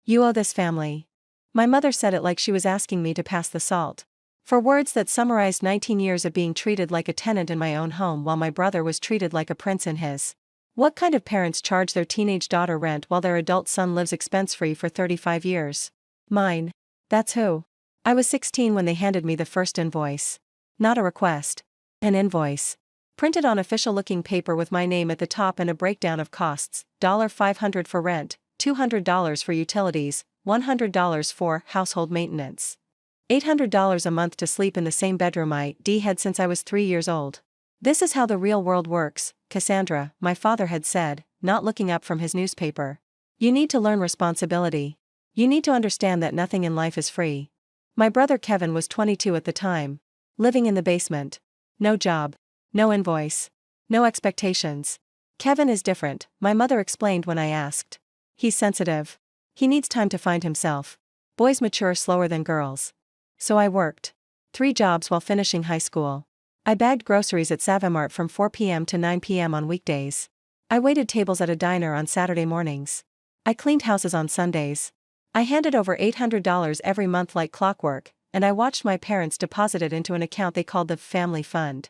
You owe this family. My mother said it like she was asking me to pass the salt. For words that summarized 19 years of being treated like a tenant in my own home while my brother was treated like a prince in his. What kind of parents charge their teenage daughter rent while their adult son lives expense-free for 35 years? Mine. That's who. I was 16 when they handed me the first invoice. Not a request. An invoice. Printed on official-looking paper with my name at the top and a breakdown of costs, $500 for rent, $200 for utilities, $100 for household maintenance. $800 a month to sleep in the same bedroom I had since I was 3 years old. This is how the real world works, Cassandra, my father had said, not looking up from his newspaper. You need to learn responsibility. You need to understand that nothing in life is free. My brother Kevin was 22 at the time. Living in the basement. No job. No invoice. No expectations. Kevin is different, my mother explained when I asked. He's sensitive. He needs time to find himself. Boys mature slower than girls. So I worked 3 jobs while finishing high school. I bagged groceries at Savimart from 4 p.m. to 9 p.m. on weekdays. I waited tables at a diner on Saturday mornings. I cleaned houses on Sundays. I handed over $800 every month like clockwork, and I watched my parents deposit it into an account they called the Family Fund.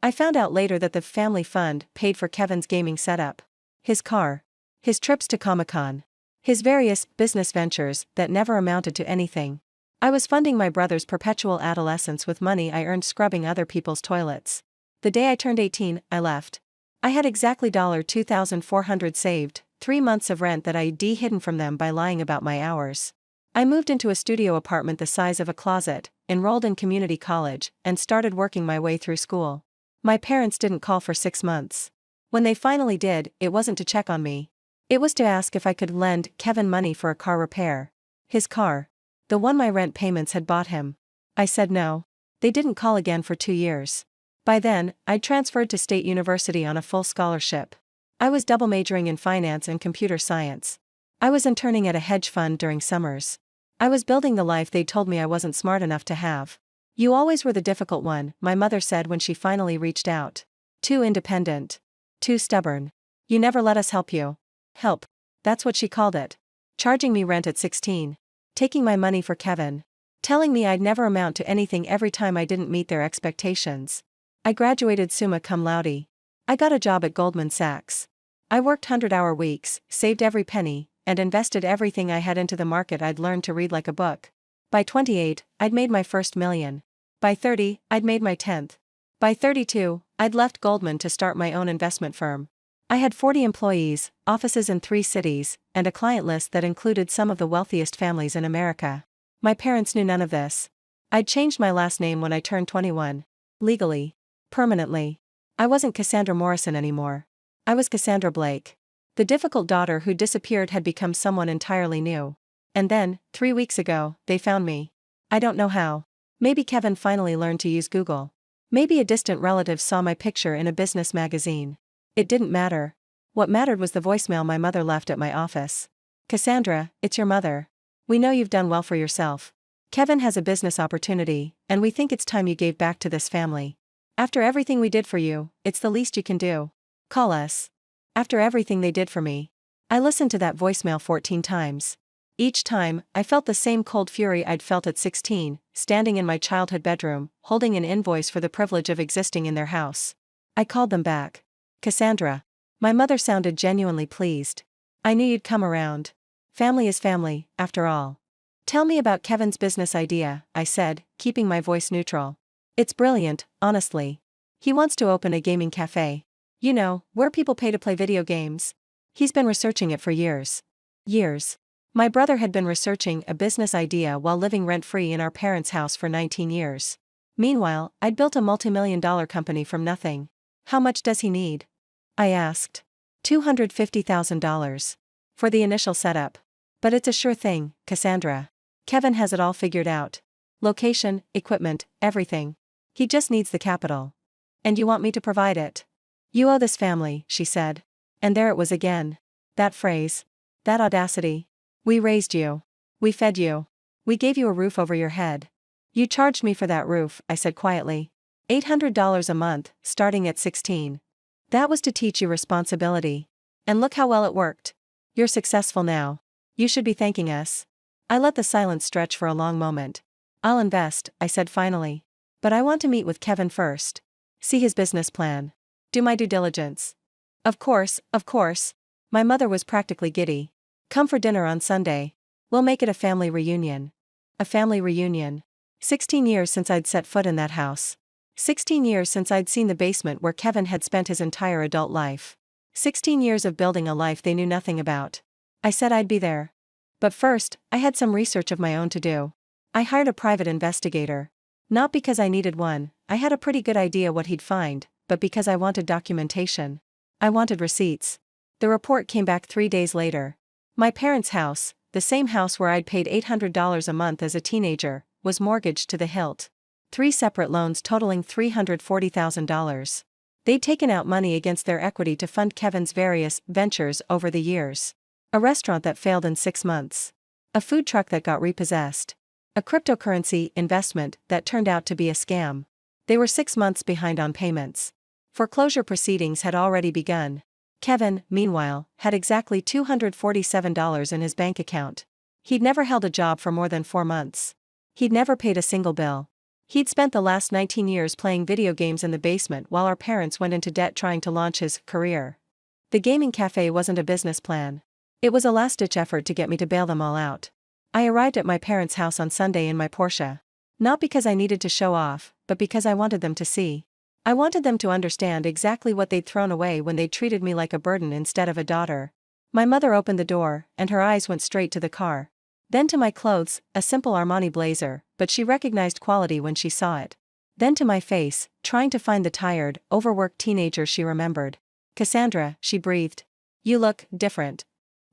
I found out later that the Family Fund paid for Kevin's gaming setup, his car, his trips to Comic-Con, his various business ventures that never amounted to anything. I was funding my brother's perpetual adolescence with money I earned scrubbing other people's toilets. The day I turned 18, I left. I had exactly $2,400 saved, 3 months of rent that I'd hidden from them by lying about my hours. I moved into a studio apartment the size of a closet, enrolled in community college, and started working my way through school. My parents didn't call for 6 months. When they finally did, it wasn't to check on me. It was to ask if I could lend Kevin money for a car repair. His car. The one my rent payments had bought him. I said no. They didn't call again for 2 years. By then, I'd transferred to State University on a full scholarship. I was double majoring in finance and computer science. I was interning at a hedge fund during summers. I was building the life they'd told me I wasn't smart enough to have. You always were the difficult one, my mother said when she finally reached out. Too independent. Too stubborn. You never let us help you. Help. That's what she called it. Charging me rent at 16. Taking my money for Kevin. Telling me I'd never amount to anything every time I didn't meet their expectations. I graduated summa cum laude. I got a job at Goldman Sachs. I worked 100-hour weeks, saved every penny, and invested everything I had into the market I'd learned to read like a book. By 28, I'd made my first million. By 30, I'd made my 10th. By 32, I'd left Goldman to start my own investment firm. I had 40 employees, offices in 3 cities, and a client list that included some of the wealthiest families in America. My parents knew none of this. I'd changed my last name when I turned 21. Legally. Permanently. I wasn't Cassandra Morrison anymore. I was Cassandra Blake. The difficult daughter who disappeared had become someone entirely new. And then, 3 weeks ago, they found me. I don't know how. Maybe Kevin finally learned to use Google. Maybe a distant relative saw my picture in a business magazine. It didn't matter. What mattered was the voicemail my mother left at my office. Cassandra, it's your mother. We know you've done well for yourself. Kevin has a business opportunity, and we think it's time you gave back to this family. After everything we did for you, it's the least you can do. Call us. After everything they did for me. I listened to that voicemail 14 times. Each time, I felt the same cold fury I'd felt at 16, standing in my childhood bedroom, holding an invoice for the privilege of existing in their house. I called them back. Cassandra. My mother sounded genuinely pleased. I knew you'd come around. Family is family, after all. Tell me about Kevin's business idea, I said, keeping my voice neutral. It's brilliant, honestly. He wants to open a gaming cafe. You know, where people pay to play video games. He's been researching it for years. Years. My brother had been researching a business idea while living rent-free in our parents' house for 19 years. Meanwhile, I'd built a multi-million-dollar company from nothing. How much does he need? I asked. $250,000. For the initial setup. But it's a sure thing, Cassandra. Kevin has it all figured out. Location, equipment, everything. He just needs the capital. And you want me to provide it? You owe this family, she said. And there it was again. That phrase. That audacity. We raised you. We fed you. We gave you a roof over your head. You charged me for that roof, I said quietly. $800 a month, starting at 16. That was to teach you responsibility. And look how well it worked. You're successful now. You should be thanking us. I let the silence stretch for a long moment. I'll invest, I said finally. But I want to meet with Kevin first. See his business plan. Do my due diligence. Of course, of course. My mother was practically giddy. Come for dinner on Sunday. We'll make it a family reunion. A family reunion. 16 years since I'd set foot in that house. 16 years since I'd seen the basement where Kevin had spent his entire adult life. 16 years of building a life they knew nothing about. I said I'd be there. But first, I had some research of my own to do. I hired a private investigator. Not because I needed one, I had a pretty good idea what he'd find, but because I wanted documentation. I wanted receipts. The report came back 3 days later. My parents' house, the same house where I'd paid $800 a month as a teenager, was mortgaged to the hilt. 3 separate loans totaling $340,000. They'd taken out money against their equity to fund Kevin's various ventures over the years. A restaurant that failed in 6 months. A food truck that got repossessed. A cryptocurrency investment that turned out to be a scam. They were 6 months behind on payments. Foreclosure proceedings had already begun. Kevin, meanwhile, had exactly $247 in his bank account. He'd never held a job for more than 4 months. He'd never paid a single bill. He'd spent the last 19 years playing video games in the basement while our parents went into debt trying to launch his career. The gaming cafe wasn't a business plan. It was a last-ditch effort to get me to bail them all out. I arrived at my parents' house on Sunday in my Porsche. Not because I needed to show off, but because I wanted them to see. I wanted them to understand exactly what they'd thrown away when they treated me like a burden instead of a daughter. My mother opened the door, and her eyes went straight to the car. Then to my clothes, a simple Armani blazer, but she recognized quality when she saw it. Then to my face, trying to find the tired, overworked teenager she remembered. Cassandra, she breathed. You look different.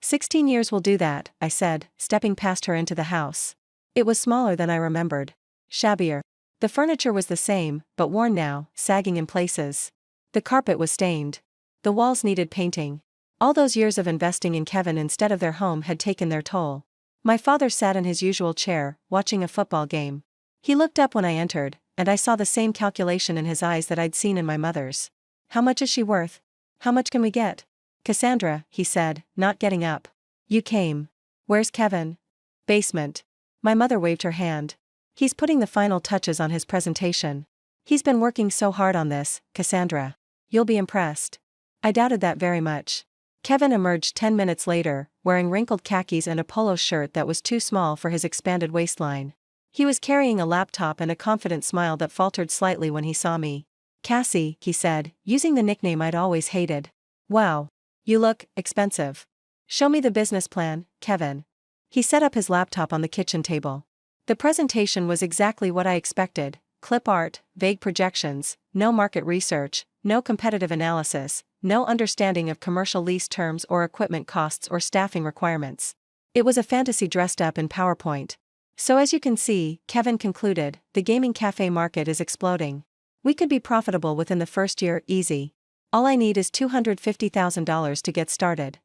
16 years will do that, I said, stepping past her into the house. It was smaller than I remembered. Shabbier. The furniture was the same, but worn now, sagging in places. The carpet was stained. The walls needed painting. All those years of investing in Kevin instead of their home had taken their toll. My father sat in his usual chair, watching a football game. He looked up when I entered, and I saw the same calculation in his eyes that I'd seen in my mother's. How much is she worth? How much can we get? Cassandra, he said, not getting up. You came. Where's Kevin? Basement. My mother waved her hand. He's putting the final touches on his presentation. He's been working so hard on this, Cassandra. You'll be impressed. I doubted that very much. Kevin emerged 10 minutes later, wearing wrinkled khakis and a polo shirt that was too small for his expanded waistline. He was carrying a laptop and a confident smile that faltered slightly when he saw me. Cassie, he said, using the nickname I'd always hated. Wow. You look expensive. Show me the business plan, Kevin. He set up his laptop on the kitchen table. The presentation was exactly what I expected: clip art, vague projections, no market research, no competitive analysis, no understanding of commercial lease terms or equipment costs or staffing requirements. It was a fantasy dressed up in PowerPoint. So as you can see, Kevin concluded, the gaming cafe market is exploding. We could be profitable within the first year, easy. All I need is $250,000 to get started.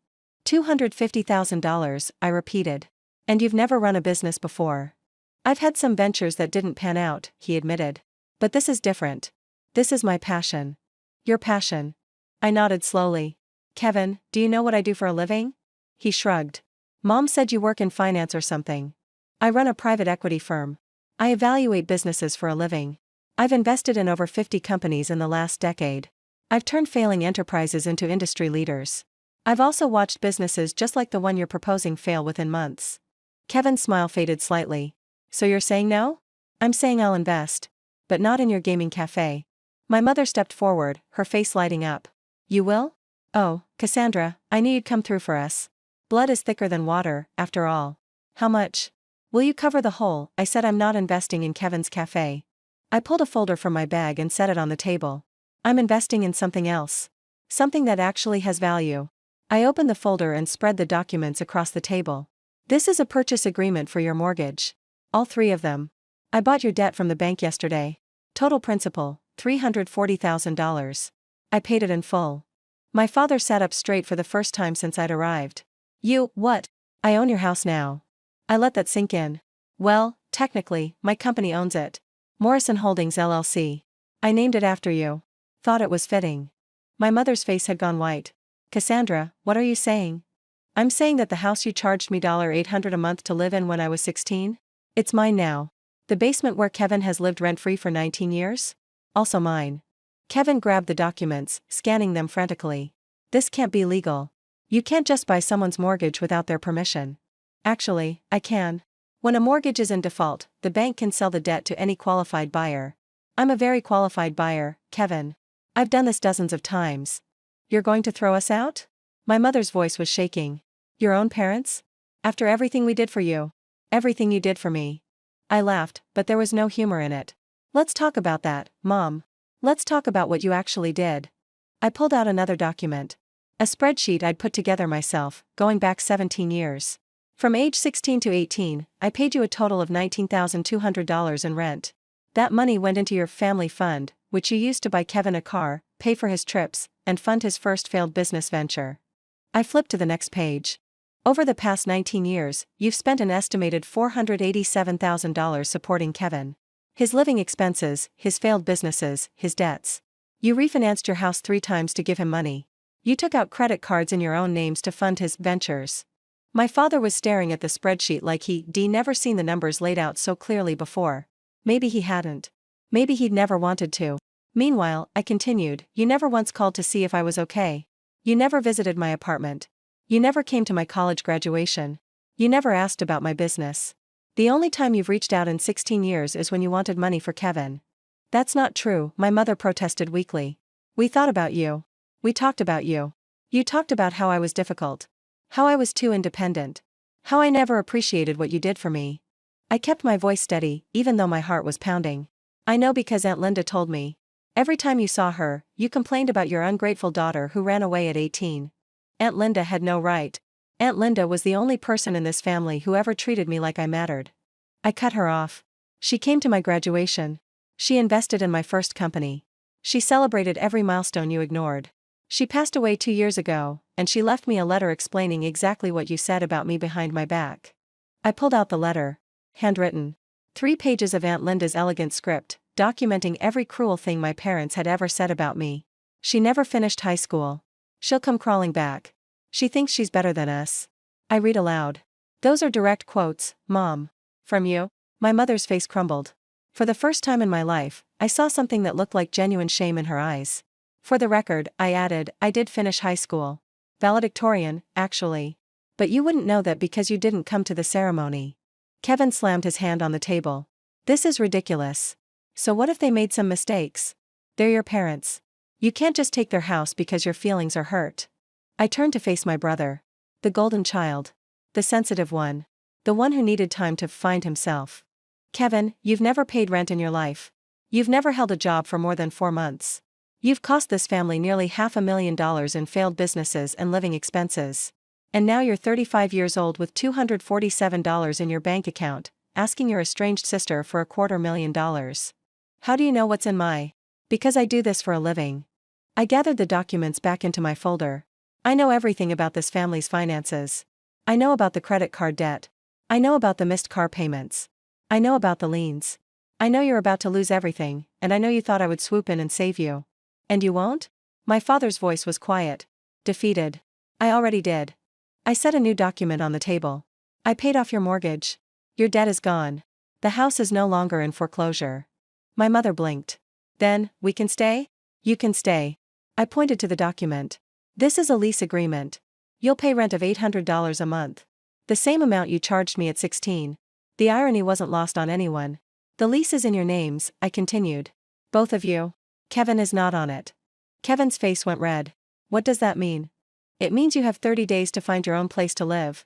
$250,000, I repeated. And you've never run a business before. I've had some ventures that didn't pan out, he admitted. But this is different. This is my passion. Your passion. I nodded slowly. Kevin, do you know what I do for a living? He shrugged. Mom said you work in finance or something. I run a private equity firm. I evaluate businesses for a living. I've invested in over 50 companies in the last decade. I've turned failing enterprises into industry leaders. I've also watched businesses just like the one you're proposing fail within months. Kevin's smile faded slightly. So you're saying no? I'm saying I'll invest. But not in your gaming cafe. My mother stepped forward, her face lighting up. You will? Oh, Cassandra, I knew you'd come through for us. Blood is thicker than water, after all. How much? Will you cover the whole? I said I'm not investing in Kevin's cafe. I pulled a folder from my bag and set it on the table. I'm investing in something else. Something that actually has value. I opened the folder and spread the documents across the table. This is a purchase agreement for your mortgage. All 3 of them. I bought your debt from the bank yesterday. Total principal, $340,000. I paid it in full. My father sat up straight for the first time since I'd arrived. You, what? I own your house now. I let that sink in. Well, technically, my company owns it. Morrison Holdings LLC. I named it after you. Thought it was fitting. My mother's face had gone white. Cassandra, what are you saying? I'm saying that the house you charged me $800 a month to live in when I was 16? It's mine now. The basement where Kevin has lived rent-free for 19 years? Also mine. Kevin grabbed the documents, scanning them frantically. This can't be legal. You can't just buy someone's mortgage without their permission. Actually, I can. When a mortgage is in default, the bank can sell the debt to any qualified buyer. I'm a very qualified buyer, Kevin. I've done this dozens of times. You're going to throw us out? My mother's voice was shaking. Your own parents? After everything we did for you? Everything you did for me? I laughed, but there was no humor in it. Let's talk about that, Mom. Let's talk about what you actually did. I pulled out another document. A spreadsheet I'd put together myself, going back 17 years. From age 16 to 18, I paid you a total of $19,200 in rent. That money went into your family fund, which you used to buy Kevin a car, pay for his trips, and fund his first failed business venture. I flipped to the next page. Over the past 19 years, you've spent an estimated $487,000 supporting Kevin. His living expenses, his failed businesses, his debts. You refinanced your house 3 times to give him money. You took out credit cards in your own names to fund his ventures. My father was staring at the spreadsheet like he'd never seen the numbers laid out so clearly before. Maybe he hadn't. Maybe he'd never wanted to. Meanwhile, I continued, you never once called to see if I was okay. You never visited my apartment. You never came to my college graduation. You never asked about my business. The only time you've reached out in 16 years is when you wanted money for Kevin. That's not true, my mother protested weakly. We thought about you. We talked about you. You talked about how I was difficult. How I was too independent. How I never appreciated what you did for me. I kept my voice steady, even though my heart was pounding. I know because Aunt Linda told me. Every time you saw her, you complained about your ungrateful daughter who ran away at 18. Aunt Linda had no right. Aunt Linda was the only person in this family who ever treated me like I mattered. I cut her off. She came to my graduation. She invested in my first company. She celebrated every milestone you ignored. She passed away 2 years ago, and she left me a letter explaining exactly what you said about me behind my back. I pulled out the letter. Handwritten. 3 pages of Aunt Linda's elegant script, documenting every cruel thing my parents had ever said about me. She never finished high school. She'll come crawling back. She thinks she's better than us. I read aloud. Those are direct quotes, Mom. From you? My mother's face crumbled. For the first time in my life, I saw something that looked like genuine shame in her eyes. For the record, I added, I did finish high school. Valedictorian, actually. But you wouldn't know that because you didn't come to the ceremony. Kevin slammed his hand on the table. This is ridiculous. So what if they made some mistakes? They're your parents. You can't just take their house because your feelings are hurt. I turned to face my brother. The golden child. The sensitive one. The one who needed time to find himself. Kevin, you've never paid rent in your life. You've never held a job for more than 4 months. You've cost this family nearly $500,000 in failed businesses and living expenses. And now you're 35 years old with $247 in your bank account, asking your estranged sister for $250,000. How do you know what's in my? Because I do this for a living. I gathered the documents back into my folder. I know everything about this family's finances. I know about the credit card debt. I know about the missed car payments. I know about the liens. I know you're about to lose everything, and I know you thought I would swoop in and save you. And you won't? My father's voice was quiet. Defeated. I already did. I set a new document on the table. I paid off your mortgage. Your debt is gone. The house is no longer in foreclosure. My mother blinked. Then, we can stay? You can stay. I pointed to the document. This is a lease agreement. You'll pay rent of $800 a month. The same amount you charged me at 16. The irony wasn't lost on anyone. The lease is in your names, I continued. Both of you. Kevin is not on it. Kevin's face went red. What does that mean? It means you have 30 days to find your own place to live.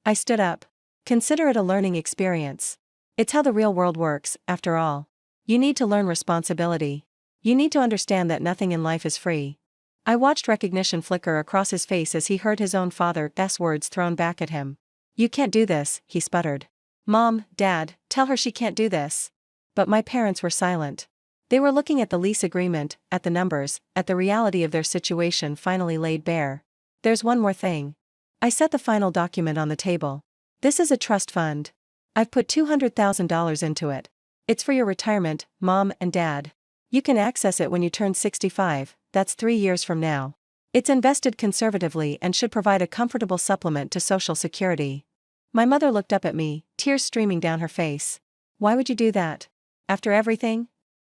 I stood up. Consider it a learning experience. It's how the real world works, after all. You need to learn responsibility. You need to understand that nothing in life is free. I watched recognition flicker across his face as he heard his own father's words thrown back at him. You can't do this, he sputtered. Mom, Dad, tell her she can't do this. But my parents were silent. They were looking at the lease agreement, at the numbers, at the reality of their situation finally laid bare. There's one more thing. I set the final document on the table. This is a trust fund. I've put $200,000 into it. It's for your retirement, Mom and Dad. You can access it when you turn 65, that's 3 years from now. It's invested conservatively and should provide a comfortable supplement to Social Security. My mother looked up at me, tears streaming down her face. Why would you do that? After everything?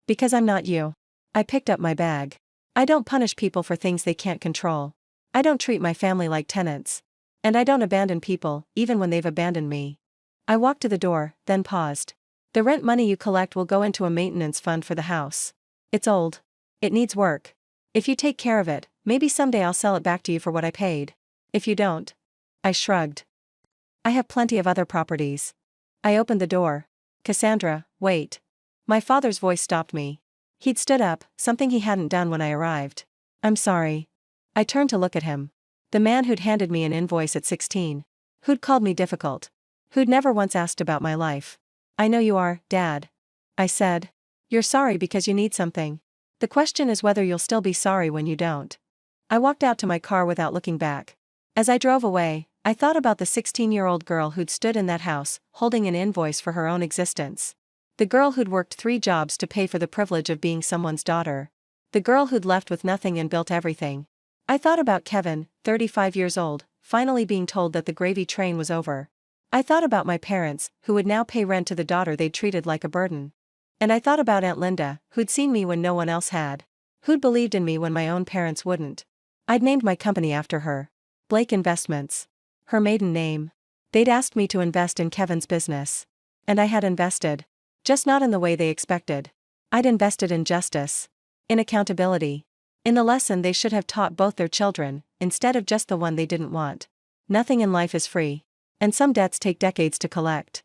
Because I'm not you. I picked up my bag. I don't punish people for things they can't control. I don't treat my family like tenants. And I don't abandon people, even when they've abandoned me. I walked to the door, then paused. The rent money you collect will go into a maintenance fund for the house. It's old. It needs work. If you take care of it, maybe someday I'll sell it back to you for what I paid. If you don't. I shrugged. I have plenty of other properties. I opened the door. Cassandra, wait. My father's voice stopped me. He'd stood up, something he hadn't done when I arrived. I'm sorry. I turned to look at him. The man who'd handed me an invoice at 16. Who'd called me difficult. Who'd never once asked about my life. I know you are, Dad. I said. You're sorry because you need something. The question is whether you'll still be sorry when you don't. I walked out to my car without looking back. As I drove away, I thought about the 16-year-old girl who'd stood in that house, holding an invoice for her own existence. The girl who'd worked 3 jobs to pay for the privilege of being someone's daughter. The girl who'd left with nothing and built everything. I thought about Kevin, 35 years old, finally being told that the gravy train was over. I thought about my parents, who would now pay rent to the daughter they'd treated like a burden. And I thought about Aunt Linda, who'd seen me when no one else had. Who'd believed in me when my own parents wouldn't. I'd named my company after her. Blake Investments. Her maiden name. They'd asked me to invest in Kevin's business. And I had invested. Just not in the way they expected. I'd invested in justice. In accountability. In the lesson they should have taught both their children, instead of just the one they didn't want. Nothing in life is free. And some debts take decades to collect.